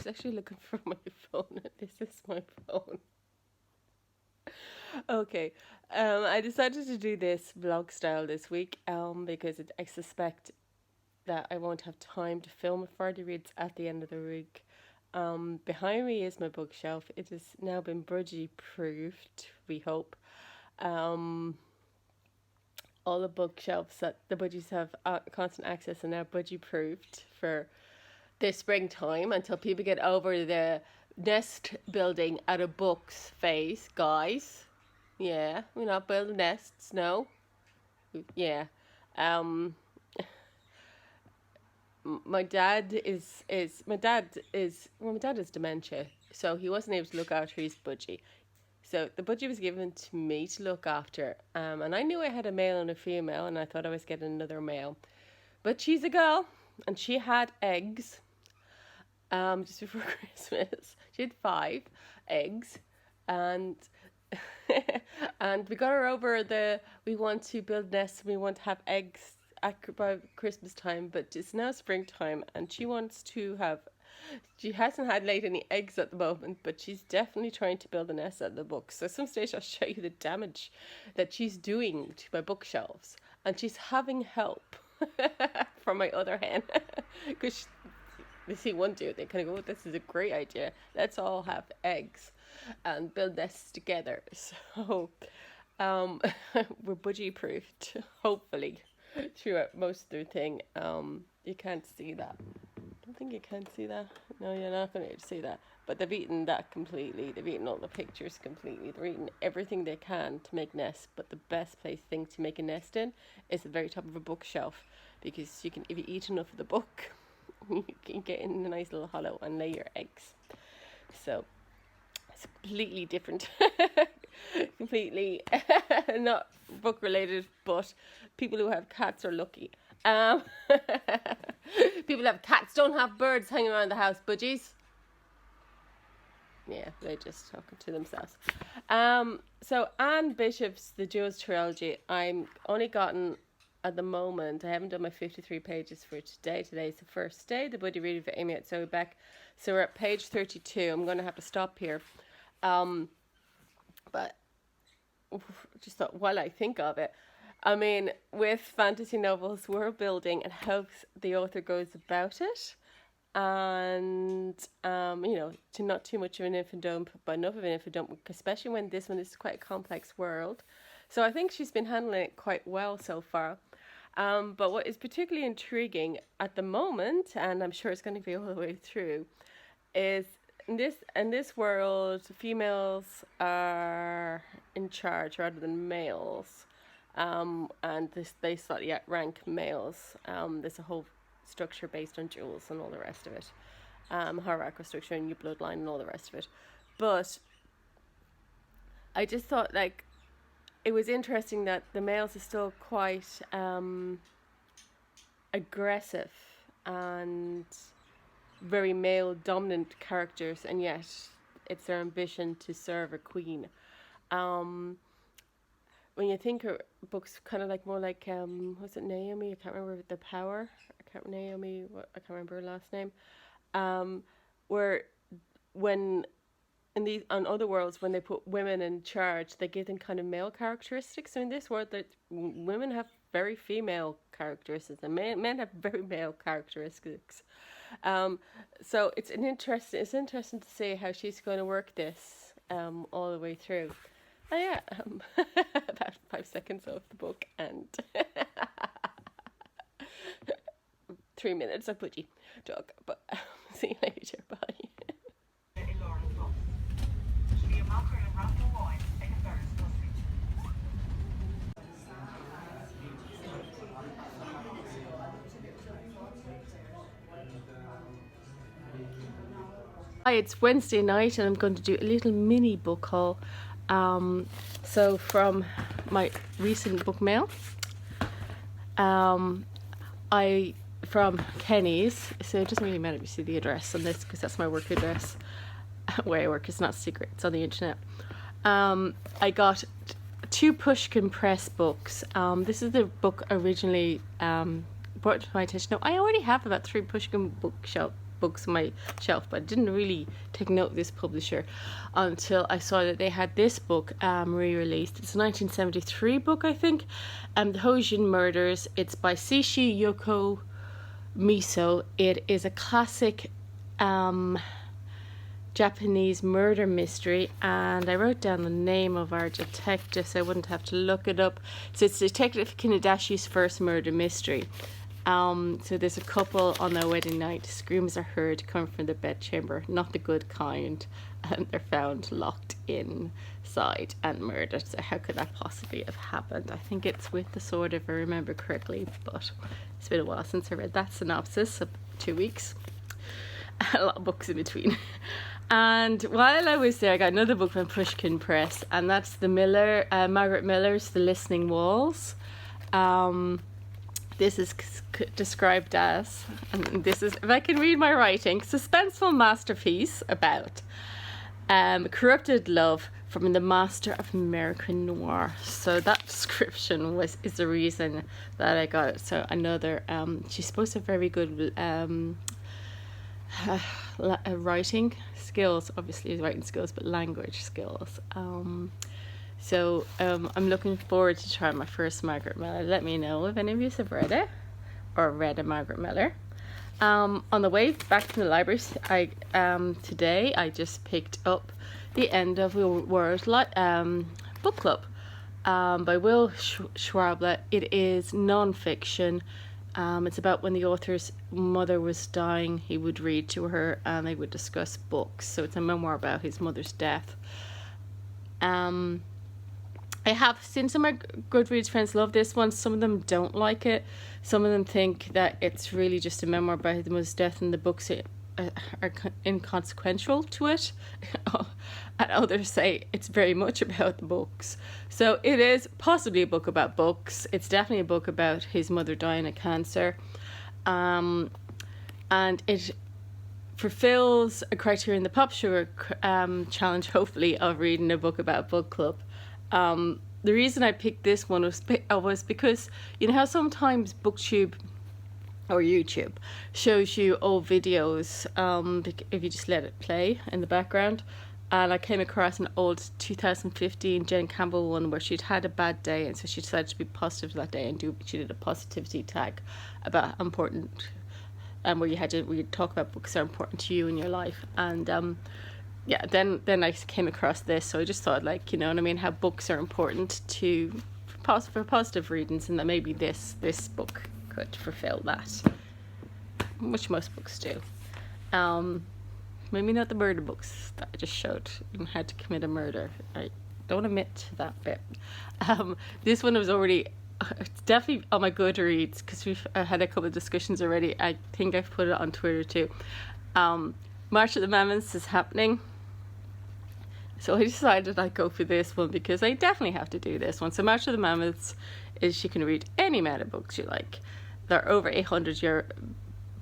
was actually looking for my phone. This is my phone. Okay. I decided to do this vlog style this week because I suspect that I won't have time to film further reads at the end of the week. Behind me is my bookshelf. It has now been budgie proofed, we hope. All the bookshelves that the budgies have constant access are now budgie proofed for this springtime until people get over the nest building out of books phase, guys. Yeah, we're not building nests, no. Yeah. My dad is dementia, so he wasn't able to look after his budgie. So the budgie was given to me to look after, and I knew I had a male and a female, and I thought I was getting another male. But she's a girl, and she had eggs just before Christmas. She had 5 eggs, and and we got her over we want to build nests, we want to have eggs by Christmas time, but it's now springtime, and she hasn't had laid any eggs at the moment, but she's definitely trying to build a nest out of the books. So at some stage I'll show you the damage that she's doing to my bookshelves, and she's having help from my other hen because they see one dude, they kind of go, oh, this is a great idea, let's all have eggs and build nests together. So we're budgie proofed, hopefully, throughout most of the thing. You can't see that. I don't think you can see that. No, you're not going to see that. But they've eaten that completely. They've eaten all the pictures completely. They're eating everything they can to make nests. But the best thing to make a nest in is the very top of a bookshelf, because you can, if you eat enough of the book, you can get in a nice little hollow and lay your eggs. So it's completely different. Completely not book related, but people who have cats are lucky. People who have cats don't have birds hanging around the house, budgies. Yeah, they're just talking to themselves. So Anne Bishop's The Jewels Trilogy, I'm only gotten at the moment, I haven't done my 53 pages for today. Today's the first day, the buddy reading for Amy at Zoe Beck. So we're at page 32. I'm going to have to stop here. But just thought, while I think of it, I mean, with fantasy novels, world building and how the author goes about it, and to not too much of an infant dump, but enough of an infant dump, especially when this one is quite a complex world. So I think she's been handling it quite well so far. But what is particularly intriguing at the moment, and I'm sure it's going to be all the way through, is in this world, females are in charge rather than males. And they slightly outrank males. There's a whole structure based on jewels and all the rest of it. Hierarchical structure and your bloodline and all the rest of it. But I just thought, like, it was interesting that the males are still quite aggressive and very male dominant characters, and yet it's their ambition to serve a queen. When you think of books kind of like more like was it Naomi? I can't remember The Power. I can't remember her last name. Where when on other worlds, when they put women in charge, they give them kind of male characteristics. So in this world, that women have very female characteristics, and men have very male characteristics. So it's interesting to see how she's going to work this all the way through. Oh yeah, about 5 seconds of the book and 3 minutes of budgie talk. But see you later. Bye. Hi, it's Wednesday night and I'm going to do a little mini book haul. So from my recent book mail, from Kenny's, so it doesn't really matter if you see the address on this because that's my work address where I work. It's not secret, it's on the internet. I got 2 Pushkin Press books. This is the book originally brought to my attention. No, I already have about 3 Pushkin books on my shelf, but I didn't really take note of this publisher until I saw that they had this book re-released. It's a 1973 book, I think, The Honjin Murders. It's by Seishi Yokomizo. It is a classic Japanese murder mystery, and I wrote down the name of our detective so I wouldn't have to look it up. So it's Detective Kinedashi's first murder mystery. So there's a couple on their wedding night. Screams are heard coming from the bedchamber, not the good kind, and they're found locked inside and murdered. So how could that possibly have happened? I think it's with the sword, if I remember correctly, but it's been a while since I read that synopsis, 2 weeks. A lot of books in between. And while I was there, I got another book from Pushkin Press, and that's the Margaret Millar's The Listening Walls. This is described as, and this is, if I can read my writing, suspenseful masterpiece about corrupted love from the master of American noir. So that description is the reason that I got it. So another, she's supposed to have very good writing skills, obviously writing skills, but language skills. So I'm looking forward to trying my first Margaret Millar. Let me know if any of you have read it or read a Margaret Millar. On the way back from the library, today I just picked up The End of the World book club by Will Schwalbe. It is non-fiction. It's about when the author's mother was dying, he would read to her and they would discuss books. So it's a memoir about his mother's death. I have seen some of my Goodreads friends love this one. Some of them don't like it. Some of them think that it's really just a memoir about the mother's death and the books are inconsequential to it. And others say it's very much about the books. So it is possibly a book about books. It's definitely a book about his mother dying of cancer. And it fulfills a criteria in the PopSugar challenge, hopefully, of reading a book about a book club. The reason I picked this one was because, you know how sometimes BookTube or YouTube shows you old videos if you just let it play in the background. And I came across an old 2015 Jen Campbell one where she'd had a bad day, and so she decided to be positive that day, and she did a positivity tag about important, where you talk about books that are important to you in your life. And yeah, then I came across this, so I just thought, like, you know what I mean, how books are important for positive readings, and that maybe this book could fulfill that, which most books do. Maybe not the murder books that I just showed, how to commit a murder. I don't admit to that bit. This one was already, it's definitely on my Goodreads, because we've had a couple of discussions already. I think I've put it on Twitter too. March of the Mammoths is happening. So I decided I'd go for this one because I definitely have to do this one. So March of the Mammoths is, you can read any amount of books you like. They're over 800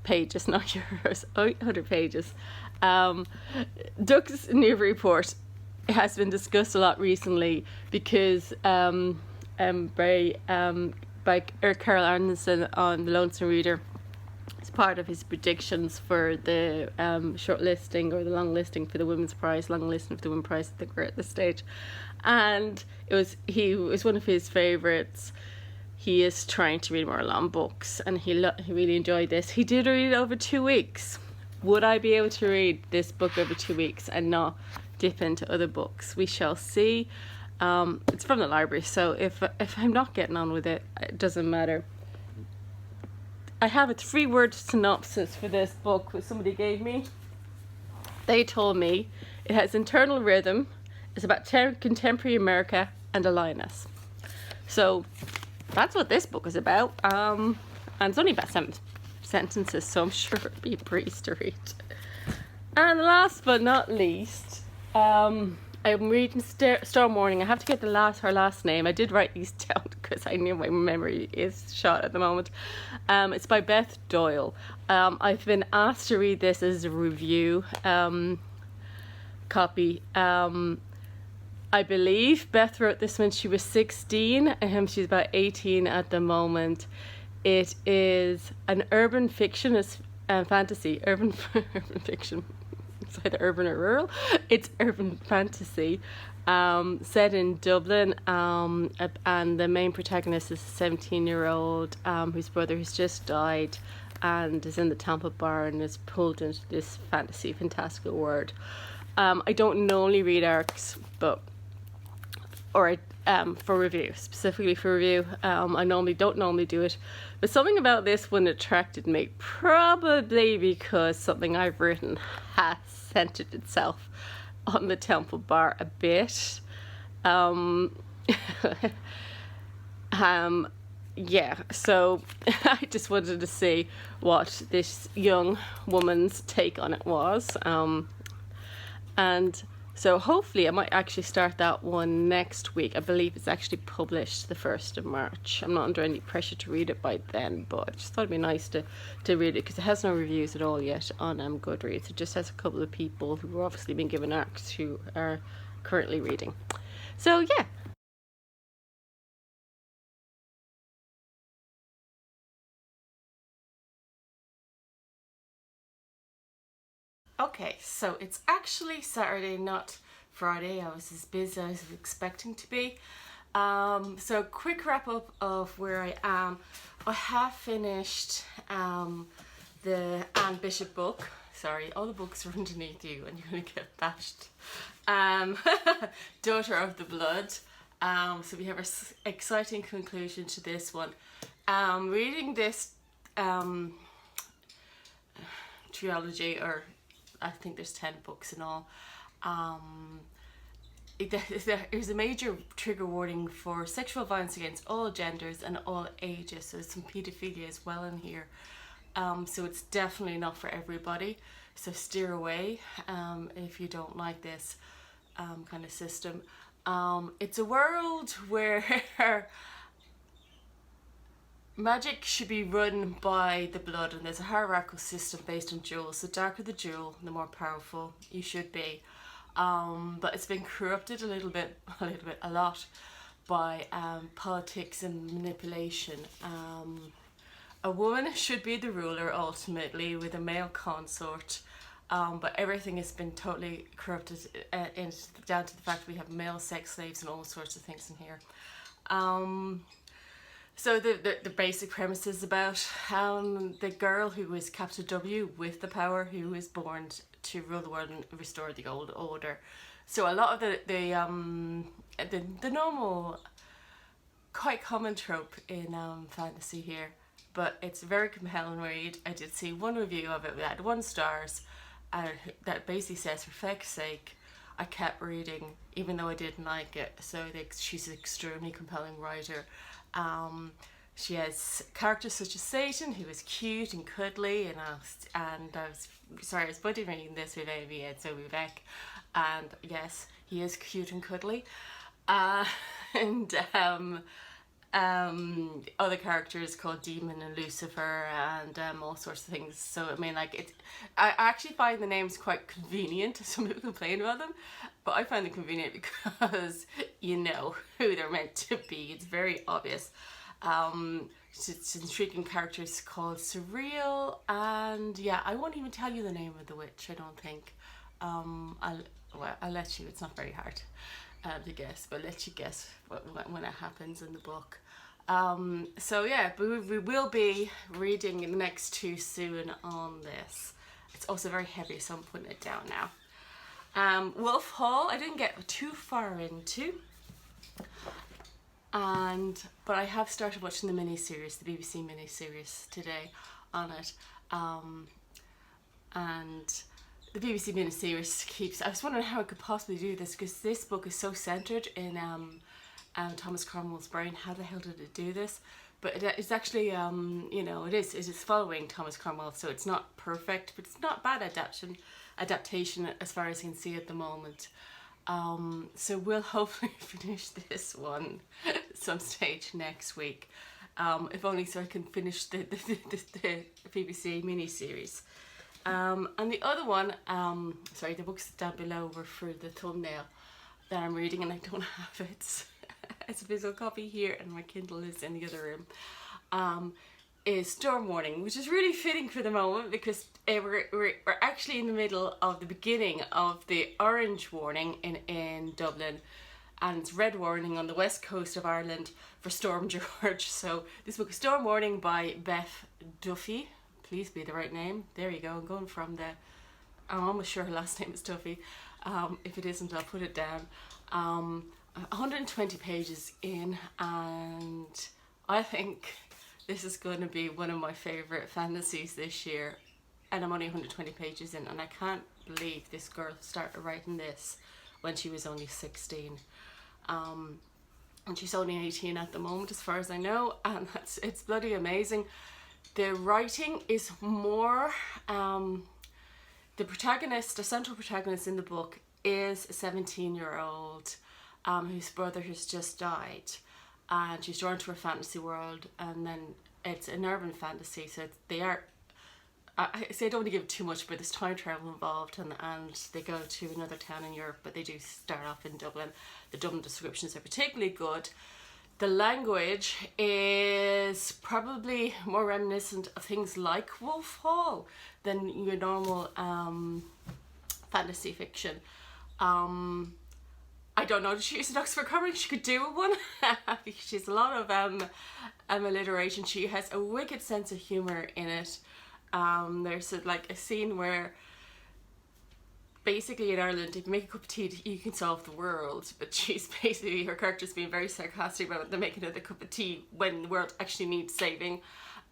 pages, not euros, 800 pages. Ducks Newburyport has been discussed a lot recently because by Carl Arneson on The Lonesome Reader, it's part of his predictions for the short listing or the long listing for the Women's Prize, long listing for the Women's Prize. I think we're at this stage, and he was one of his favourites. He is trying to read more long books, and he really enjoyed this. He did read it over 2 weeks. Would I be able to read this book over 2 weeks and not dip into other books? We shall see. It's from the library, so if I'm not getting on with it, it doesn't matter. I have a 3-word synopsis for this book that somebody gave me. They told me it has internal rhythm, it's about contemporary America, and a lioness. So that's what this book is about. And it's only about 7 sentences, so I'm sure it'd be a breeze to read. And last but not least, I'm reading Storm Warning. I have to get her last name. I did write these down because I knew my memory is shot at the moment. It's by Beth Doyle. I've been asked to read this as a review copy. I believe Beth wrote this when she was 16, and she's about 18 at the moment. It is an urban fiction fantasy, urban urban fiction. It's either urban or rural. It's urban fantasy, set in Dublin, and the main protagonist is a 17-year-old whose brother has just died, and is in the Tampa bar and is pulled into this fantastical world. I don't normally read arcs, but for review, specifically for review. I don't normally do it, but something about this one attracted me, probably because something I've written has centered itself on the Temple Bar a bit. Yeah, so I just wanted to see what this young woman's take on it was. And so hopefully I might actually start that one next week. I believe it's actually published the 1st of March. I'm not under any pressure to read it by then, but I just thought it'd be nice to read it, because it has no reviews at all yet on Goodreads. It just has a couple of people who have obviously been given arcs who are currently reading. So yeah. Okay, so it's actually Saturday, not Friday. I was as busy as I was expecting to be. So quick wrap up of where I am. I have finished the Anne Bishop book. Sorry, all the books are underneath you and you're going to get bashed. Daughter of the Blood. So we have an exciting conclusion to this one. Reading this trilogy, or I think there's 10 books in all. There's a major trigger warning for sexual violence against all genders and all ages. So there's some paedophilia as well in here. So it's definitely not for everybody. So steer away if you don't like this kind of system. It's a world where magic should be run by the blood, and there's a hierarchical system based on jewels. The darker the jewel, the more powerful you should be. But it's been corrupted a lot by politics and manipulation. A woman should be the ruler ultimately, with a male consort. But everything has been totally corrupted down to the fact we have male sex slaves and all sorts of things in here. So the basic premise is about the girl who is Captain W with the power, who is born to rule the world and restore the old order. So a lot of the normal, quite common trope in fantasy here, but it's a very compelling read. I did see one review of it that had 1 star, that basically says, for feck's sake, I kept reading even though I didn't like it. So she's an extremely compelling writer. She has characters such as Satan, who is cute and cuddly, and I was buddy reading this with Amy, and so we're back, and yes, he is cute and cuddly, and other characters called Demon and Lucifer, and all sorts of things. So I mean, like, I actually find the names quite convenient. Some people complain about them, but I find them convenient because you know who they're meant to be. It's very obvious. It's intriguing characters called Surreal, and yeah, I won't even tell you the name of the witch, I don't think. I'll let you. It's not very hard to guess, but I'll let you guess when it happens in the book. So yeah, we will be reading the next 2 soon on this. It's also very heavy, so I'm putting it down now. Wolf Hall, I didn't get too far into, but I have started watching the mini-series, the BBC mini-series today on it. And the BBC mini-series I was wondering how I could possibly do this, because this book is so centred in Thomas Cromwell's brain. How the hell did it do this? But it's actually, you know, it is following Thomas Cromwell, so it's not perfect, but it's not bad adaptation as far as I can see at the moment. So we'll hopefully finish this one some stage next week, if only so I can finish the BBC mini-series. And the other one, sorry, the books down below were for the thumbnail that I'm reading, and I don't have it. It's a physical copy here, and my Kindle is in the other room. is Storm Warning, which is really fitting for the moment because we're actually in the middle of the beginning of the Orange Warning in Dublin, and it's Red Warning on the west coast of Ireland for Storm George. So this book is Storm Warning by Beth Duffy. Please be the right name. There you go. I'm going from the... I'm almost sure her last name is Duffy. If it isn't, I'll put it down. 120 pages in, and I think this is going to be one of my favourite fantasies this year. And I'm only 120 pages in, and I can't believe this girl started writing this when she was only 16. And she's only 18 at the moment, as far as I know, and it's bloody amazing. The writing is more... the central protagonist in the book is a 17-year-old whose brother has just died, and she's drawn to a fantasy world, and then it's an urban fantasy, so they are... I say I don't want to give too much, but there's time travel involved, and they go to another town in Europe, but they do start off in Dublin. The Dublin descriptions are particularly good. The language is probably more reminiscent of things like Wolf Hall than your normal fantasy fiction. I don't know, did she use an Oxford Grammar? She could do one. She has a lot of alliteration. She has a wicked sense of humour in it. There's a scene where basically in Ireland, if you make a cup of tea, you can solve the world. But her character's being very sarcastic about them making another cup of tea when the world actually needs saving.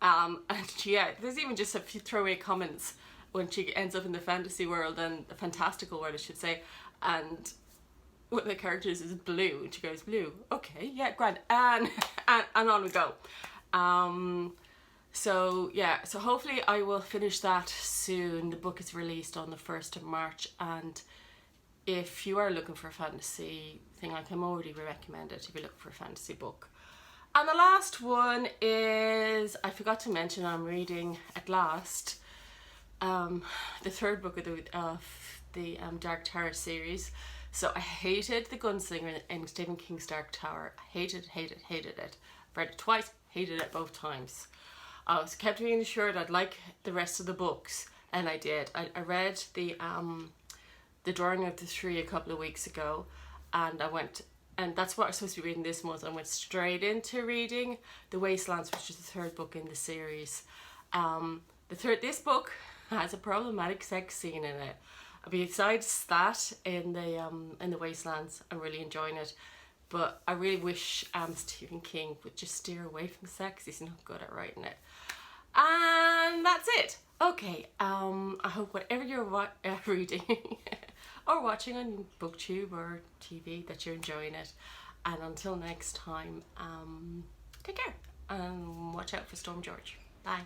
There's even just a few throwaway comments when she ends up in the fantasy world, and the fantastical world, I should say. And one of the characters is blue, and she goes, "Blue, okay, yeah, grand," and on we go. So hopefully I will finish that soon. The book is released on the 1st of March, and if you are looking for a fantasy thing, I can already recommend it if you're looking for a fantasy book. And the last one is, I forgot to mention, I'm reading at last the third book of the Dark Tower series. So I hated The Gunslinger in Stephen King's Dark Tower. I hated it. I've read it twice, hated it both times. I was kept being assured I'd like the rest of the books, and I did. I read the Drawing of the Three a couple of weeks ago, and and that's what I was supposed to be reading this month. I went straight into reading The Wastelands, which is the third book in the series. This book has a problematic sex scene in it. Besides that, in the Wastelands, I'm really enjoying it. But I really wish Stephen King would just steer away from sex. He's not good at writing it. And that's it. Okay, I hope whatever you're reading or watching on BookTube or TV, that you're enjoying it. And until next time, take care and watch out for Storm George. Bye.